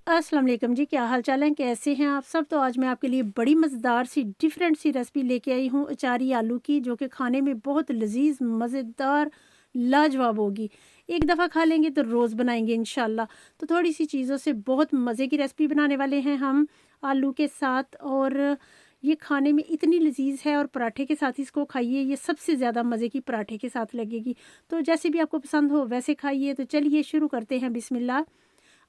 अस्सलाम वालेकुम जी, क्या हाल चाल है? कैसे हैं आप सब? तो आज मैं आपके लिए बड़ी मज़ेदार सी डिफरेंट सी रेसिपी लेके आई हूँ अचारी आलू की, जो कि खाने में बहुत लजीज मज़ेदार लाजवाब होगी। एक दफ़ा खा लेंगे तो रोज़ बनाएंगे इंशाल्लाह। तो थोड़ी सी चीज़ों से बहुत मज़े की रेसिपी बनाने वाले हैं हम आलू के साथ, और ये खाने में इतनी लजीज है, और पराठे के साथ इसको खाइए, ये सबसे ज़्यादा मज़े की पराठे के साथ लगेगी। तो जैसे भी आपको पसंद हो वैसे खाइए। तो चलिए शुरू करते हैं, बिस्मिल्लाह।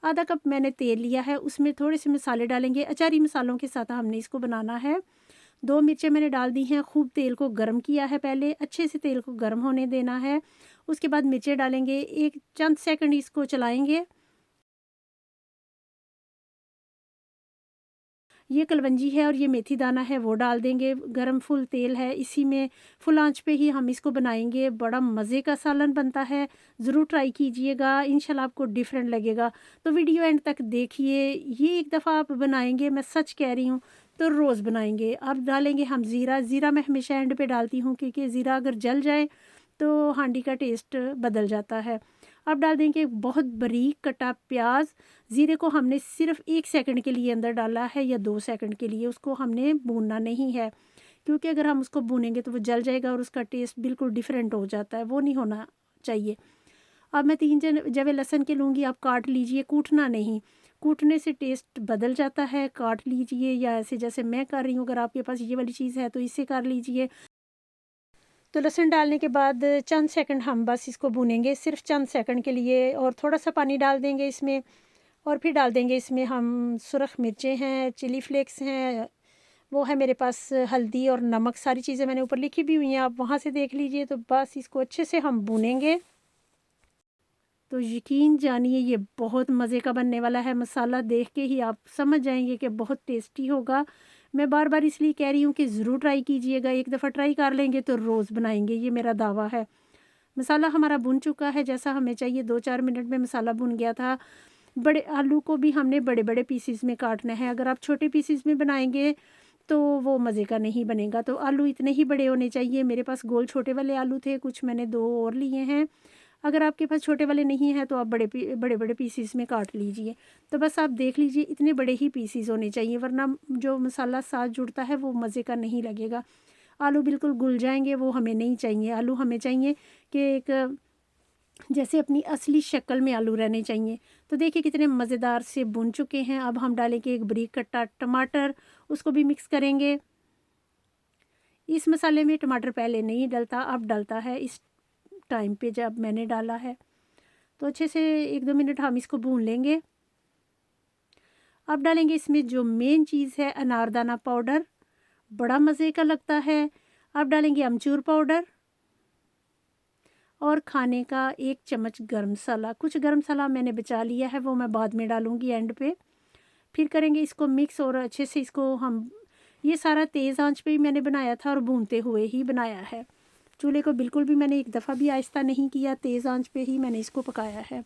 आधा कप मैंने तेल लिया है, उसमें थोड़े से मसाले डालेंगे। अचारी मसालों के साथ हमने इसको बनाना है। 2 मिर्चें मैंने डाल दी हैं। खूब तेल को गर्म किया है, पहले अच्छे से तेल को गर्म होने देना है। उसके बाद मिर्चें डालेंगे, एक चंद सेकंड इसको चलाएंगे। ये कलवंजी है और ये मेथी दाना है, वो डाल देंगे। गरम फुल तेल है, इसी में फुल आंच पे ही हम इसको बनाएंगे। बड़ा मज़े का सालन बनता है, ज़रूर ट्राई कीजिएगा, इंशाल्लाह आपको डिफरेंट लगेगा। तो वीडियो एंड तक देखिए। ये एक दफ़ा आप बनाएंगे, मैं सच कह रही हूँ, तो रोज़ बनाएंगे। अब डालेंगे हम ज़ीरा। ज़ीरा मैं हमेशा एंड पे डालती हूँ, क्योंकि ज़ीरा अगर जल जाए तो हांडी का टेस्ट बदल जाता है। अब डाल देंगे बहुत बारीक कटा प्याज। ज़ीरे को हमने सिर्फ 1 सेकंड के लिए अंदर डाला है, या 2 सेकंड के लिए, उसको हमने भूनना नहीं है, क्योंकि अगर हम उसको भूनेंगे तो वो जल जाएगा और उसका टेस्ट बिल्कुल डिफरेंट हो जाता है, वो नहीं होना चाहिए। अब मैं 3 जवे लहसुन के लूँगी, आप काट लीजिए, कूटना नहीं। कूटने से टेस्ट बदल जाता है, काट लीजिए, या ऐसे जैसे मैं कर रही हूँ, अगर आपके पास ये वाली चीज़ है तो इससे कर लीजिए। तो लहसुन डालने के बाद चंद सेकंड हम बस इसको भूनेंगे, सिर्फ चंद सेकंड के लिए, और थोड़ा सा पानी डाल देंगे इसमें। और फिर डाल देंगे इसमें हम सुरख मिर्चें हैं, चिली फ्लेक्स हैं, वो है मेरे पास हल्दी और नमक, सारी चीज़ें मैंने ऊपर लिखी भी हुई हैं, आप वहाँ से देख लीजिए। तो बस इसको अच्छे से हम भूनेंगे। तो यकीन जानिए ये बहुत मज़े का बनने वाला है। मसाला देख के ही आप समझ जाएंगे कि बहुत टेस्टी होगा। मैं बार बार इसलिए कह रही हूँ कि ज़रूर ट्राई कीजिएगा। एक दफ़ा ट्राई कर लेंगे तो रोज़ बनाएंगे, ये मेरा दावा है। मसाला हमारा भुन चुका है, जैसा हमें चाहिए। 2-4 मिनट में मसाला भुन गया था। बड़े आलू को भी हमने बड़े-बड़े पीसेस में काटना है। अगर आप छोटे पीसेस में बनाएँगे तो वो मज़े का नहीं बनेगा। तो आलू इतने ही बड़े होने चाहिए। मेरे पास गोल छोटे वाले आलू थे, कुछ मैंने 2 और लिए हैं। अगर आपके पास छोटे वाले नहीं हैं तो आप बड़े-बड़े पीसेस में काट लीजिए। तो बस आप देख लीजिए, इतने बड़े ही पीसेस होने चाहिए, वरना जो मसाला साथ जुड़ता है वो मज़े का नहीं लगेगा। आलू बिल्कुल घुल जाएँगे, वो हमें नहीं चाहिए। आलू हमें चाहिए कि एक जैसे अपनी असली शक्ल में आलू रहने चाहिए। तो देखिए कितने मज़ेदार से भुन चुके हैं। अब हम डालेंगे एक बारीक कटा टमाटर, उसको भी मिक्स करेंगे। इस मसाले में टमाटर पहले नहीं डलता, अब डलता है इस टाइम पे जब मैंने डाला है। तो अच्छे से 1-2 मिनट हम इसको भून लेंगे। अब डालेंगे इसमें जो मेन चीज़ है, अनारदाना पाउडर, बड़ा मज़े का लगता है। अब डालेंगे अमचूर पाउडर, और खाने का 1 चम्मच गरम मसाला। कुछ गरम मसाला मैंने बचा लिया है, वो मैं बाद में डालूँगी एंड पे। फिर करेंगे इसको मिक्स, और अच्छे से इसको हम, ये सारा तेज़ आंच पे ही मैंने बनाया था और भूनते हुए ही बनाया है। चूल्हे को बिल्कुल भी मैंने एक दफ़ा भी आहिस्ता नहीं किया, तेज़ आंच पे ही मैंने इसको पकाया है।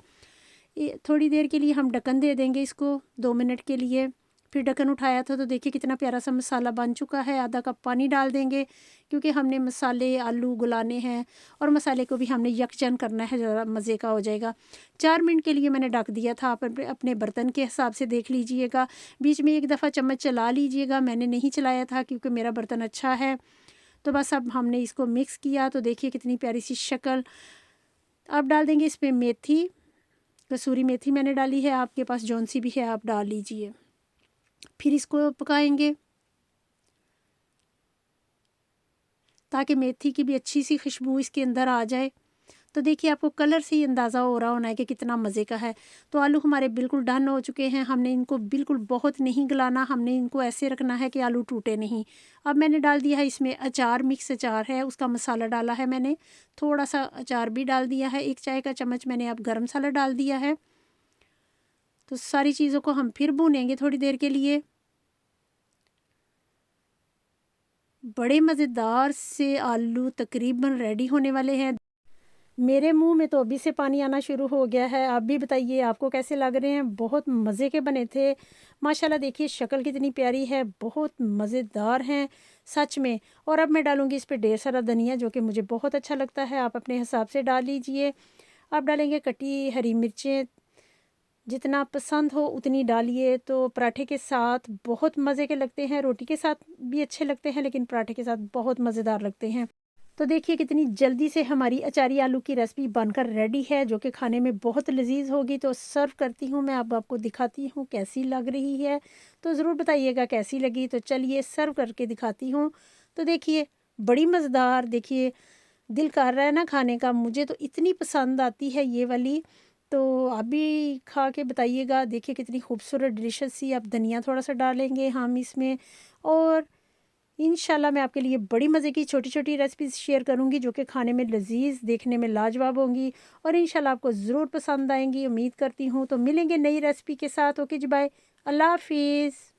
थोड़ी देर के लिए हम ढक्कन दे देंगे इसको, 2 मिनट के लिए। फिर ढक्कन उठाया था तो देखिए कितना प्यारा सा मसाला बन चुका है। आधा कप पानी डाल देंगे, क्योंकि हमने मसाले आलू गुलाने हैं, और मसाले को भी हमने यकजन करना है, ज़रा मज़े का हो जाएगा। 4 मिनट के लिए मैंने ढक दिया था, आप अपने बर्तन के हिसाब से देख लीजिएगा। बीच में एक दफ़ा चम्मच चला लीजिएगा, मैंने नहीं चलाया था क्योंकि मेरा बर्तन अच्छा है। तो बस अब हमने इसको मिक्स किया, तो देखिए कितनी प्यारी सी शक्ल। अब डाल देंगे इसमें मेथी, कसूरी मेथी मैंने डाली है, आपके पास जौन सी भी है आप डाल लीजिए। फिर इसको पकाएंगे ताकि मेथी की भी अच्छी सी खुशबू इसके अंदर आ जाए। तो देखिए आपको कलर से ही अंदाज़ा हो रहा होना है कि कितना मज़े का है। तो आलू हमारे बिल्कुल डन हो चुके हैं। हमने इनको बिल्कुल बहुत नहीं गलाना, हमने इनको ऐसे रखना है कि आलू टूटे नहीं। अब मैंने डाल दिया है इसमें अचार, मिक्स अचार है, उसका मसाला डाला है मैंने। थोड़ा सा अचार भी डाल दिया है, 1 चाय का चम्मच मैंने अब गरम मसाला डाल दिया है। तो सारी चीज़ों को हम फिर भूनेंगे थोड़ी देर के लिए। बड़े मज़ेदार से आलू तकरीबन रेडी होने वाले हैं। मेरे मुंह में तो अभी से पानी आना शुरू हो गया है। आप भी बताइए आपको कैसे लग रहे हैं? बहुत मज़े के बने थे माशाल्लाह। देखिए शक्ल कितनी प्यारी है, बहुत मज़ेदार हैं सच में। और अब मैं डालूँगी इस पे ढेर सारा धनिया, जो कि मुझे बहुत अच्छा लगता है, आप अपने हिसाब से डाल लीजिए। अब डालेंगे कटी हरी मिर्चें, जितना पसंद हो उतनी डालिए। तो पराठे के साथ बहुत मज़े के लगते हैं, रोटी के साथ भी अच्छे लगते हैं, लेकिन पराठे के साथ बहुत मज़ेदार लगते हैं। तो देखिए कितनी जल्दी से हमारी अचारी आलू की रेसिपी बनकर रेडी है, जो कि खाने में बहुत लजीज होगी। तो सर्व करती हूँ मैं, अब आपको दिखाती हूँ कैसी लग रही है। तो ज़रूर बताइएगा कैसी लगी। तो चलिए सर्व करके दिखाती हूँ। तो देखिए बड़ी मज़ेदार, देखिए दिल कर रहा है ना खाने का, मुझे तो इतनी पसंद आती है ये वाली। तो आप भी खा के बताइएगा। देखिए कितनी खूबसूरत डिलिशियस सी, आप धनिया थोड़ा सा डालेंगे हम इसमें। और इंशाल्लाह मैं आपके लिए बड़ी मज़े की छोटी-छोटी रेसिपीज़ शेयर करूँगी, जो कि खाने में लज़ीज़, देखने में लाजवाब होंगी और इंशाल्लाह आपको ज़रूर पसंद आएँगी, उम्मीद करती हूँ। तो मिलेंगे नई रेसिपी के साथ। ओके जी, बाय। अल्लाह हाफ़िज़।